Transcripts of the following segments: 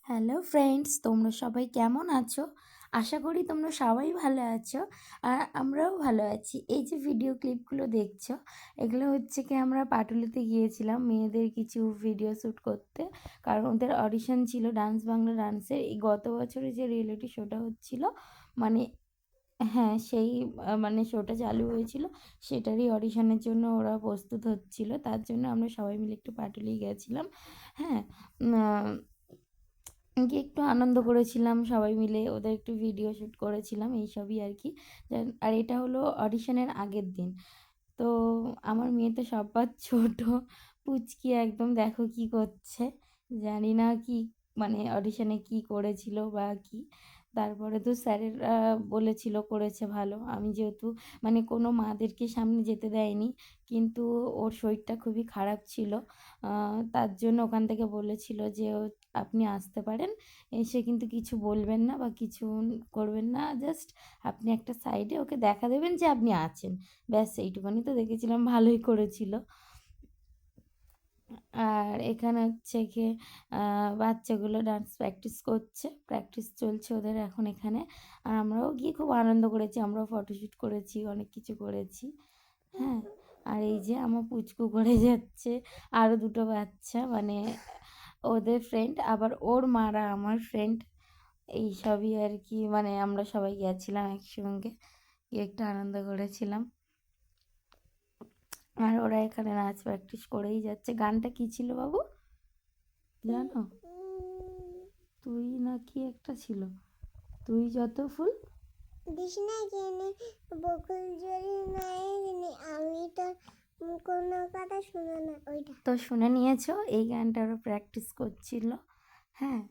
Hello friends, তোমরা সবাই কেমন আছো? আশা করি তোমরা সবাই ভালো আছো। আর আমরাও ভালো আছি। এই যে ভিডিও ক্লিপগুলো দেখছো, এগুলো হচ্ছে কি আমরা পাটুলিতে গিয়েছিলাম মেয়েদের কিছু ভিডিও শ্যুট করতে। কারণ ওদের অডিশন ছিল ডান্স বাংলা ডান্সের। এই গত বছরে যে রিয়েলিটি শোটা হচ্ছিল, মানে হ্যাঁ, সেই মানে শোটা চালু হয়েছিল, সেটারই অডিশনের জন্য ওরা প্রস্তুত হচ্ছিল। তার জন্য আমরা সবাই মিলে একটু পাটুলি গেছিলাম। হ্যাঁ, গিয়ে একটু আনন্দ করেছিলাম সবাই মিলে, ওদের একটু ভিডিও শ্যুট করেছিলাম, এইসবই আর কি। আর এটা হলো অডিশনের আগের দিন। তো আমার মেয়ে তো সবার ছোট, পুচকি একদম, দেখো কি করছে। জানি না কি, মানে অডিশনে কি করেছিল বা কি। তারপরে তো স্যারেরা বলেছিল করেছে ভালো। আমি যেহেতু মানে কোনো মাদেরকে সামনে যেতে দেয়নি, কিন্তু ওর শরীরটা খুবই খারাপ ছিল। তার জন্য ওখান থেকে বলেছিল যে আপনি আসতে পারেন, এসে কিন্তু কিছু বলবেন না বা কিছু করবেন না, জাস্ট আপনি একটা সাইডে ওকে দেখা দেবেন যে আপনি আছেন, ব্যাস এইটুকুনি। তো দেখেছিলাম ভালোই করেছিল। আর এখানে হচ্ছে গিয়ে বাচ্চাগুলো ডান্স প্র্যাকটিস চলছে ওদের এখন এখানে। আর আমরাও গিয়ে খুব আনন্দ করেছি, আমরাও ফটোশ্যুট করেছি, অনেক কিছু করেছি। হ্যাঁ, আর এই যে আমার পুচকু করে যাচ্ছে, আরও দুটো বাচ্চা, মানে ওদের ফ্রেন্ড, আবার ওর মারা আমার ফ্রেন্ড, এই সবই আর কি। মানে আমরা সবাই গেছিলাম একসঙ্গে, গিয়ে একটু আনন্দ করেছিলাম। আর ওরা এখানে নাচ প্র্যাকটিস করেই যাচ্ছে। গানটা কি ছিল বাবু, জানো? তুই না কি একটা ছিল, তুই যত ফুল দিস না জেনে বকুল জড়ি নাই জেনে আমি তো কোনো কথা শুনে না ওইটা। তো শুনে নিয়েছো, এই গানটা ওরা প্র্যাকটিস করছিল। হ্যাঁ,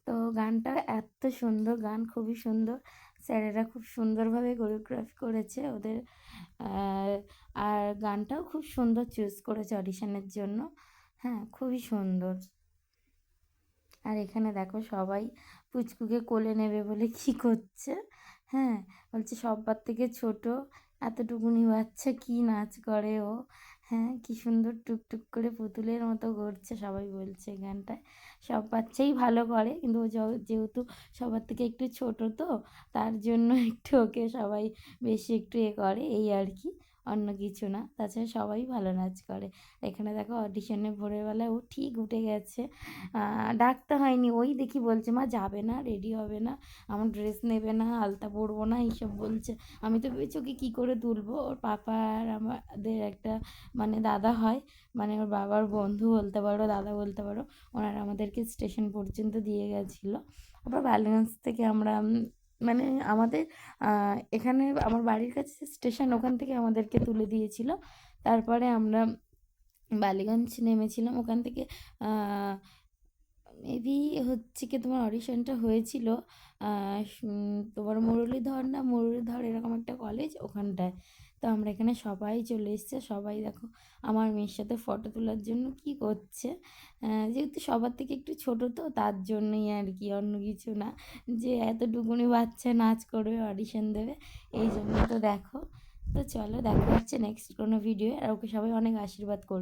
তো গানটা এত সুন্দর, গান খুবই সুন্দর। স্যারেরা খুব সুন্দরভাবে কোরিওগ্রাফি করেছে ওদের। আর গানটাও খুব সুন্দর চুজ করেছে অডিশনের জন্য। হ্যাঁ, খুবই সুন্দর। আর এখানে দেখো সবাই পুচকুকে কোলে নেবে বলে কি করছে। হ্যাঁ, বলছে সবার থেকে ছোট, এতটুকুনি বাচ্চা কি নাচ করে ও। হ্যাঁ, কি সুন্দর টুকটুক করে পুতুলের মতো করছে, সবাই বলছে গানটায়। সব বাচ্চাই ভালো করে, কিন্তু ও যেহেতু সবার থেকে একটু ছোট, তো তার জন্য একটু ওকে সবাই বেশি একটু করে, এই আর কি, অন্য কিছু না। তাছাড়া সবাই ভালো নাচ করে। এখানে দেখো অডিশনে ভোরবেলা ও ঠিক উঠে গেছে, ডাকতে হয়নি, ওই দেখি বলছে মা যাবে না, রেডি হবে না, আমার ড্রেস নেবে না, আলতা পরবো না, এইসব বলছে। আমি তো ভেবেছি ওকে কী করে তুলবো। ওর পাপা আর আমাদের একটা মানে দাদা হয়, মানে ওর বাবার বন্ধু বলতে পারো, দাদা বলতে পারো, ওনারা আমাদেরকে স্টেশন পর্যন্ত দিয়ে গেছিলো। আবার বালিগঞ্জ থেকে আমরা মানে আমাদের এখানে আমার বাড়ির কাছে স্টেশন, ওখান থেকে আমাদেরকে তুলে দিয়েছিল। তারপরে আমরা বালিগঞ্জ নেমেছিলাম, ওখান থেকে মেবি হচ্ছে কি তোমার অডিশনটা হয়েছিল তোমার মুরলীধর এরকম একটা কলেজ, ওখানটায়। তো আমরা এখানে সবাই চলে এসেছে, সবাই দেখো আমার মেয়ের সাথে ফটো তোলার জন্য কি করছে। যেহেতু সবার থেকে একটু ছোট, তো তার জন্যই আর কি, অন্য কিছু না, যে এতটুকুনি বাচ্চা নাচ করবে, অডিশন দেবে, এই জন্য। তো দেখো, তো চলো দেখা হচ্ছে নেক্সট কোনো ভিডিও। আর ওকে সবাই অনেক আশীর্বাদ করবে।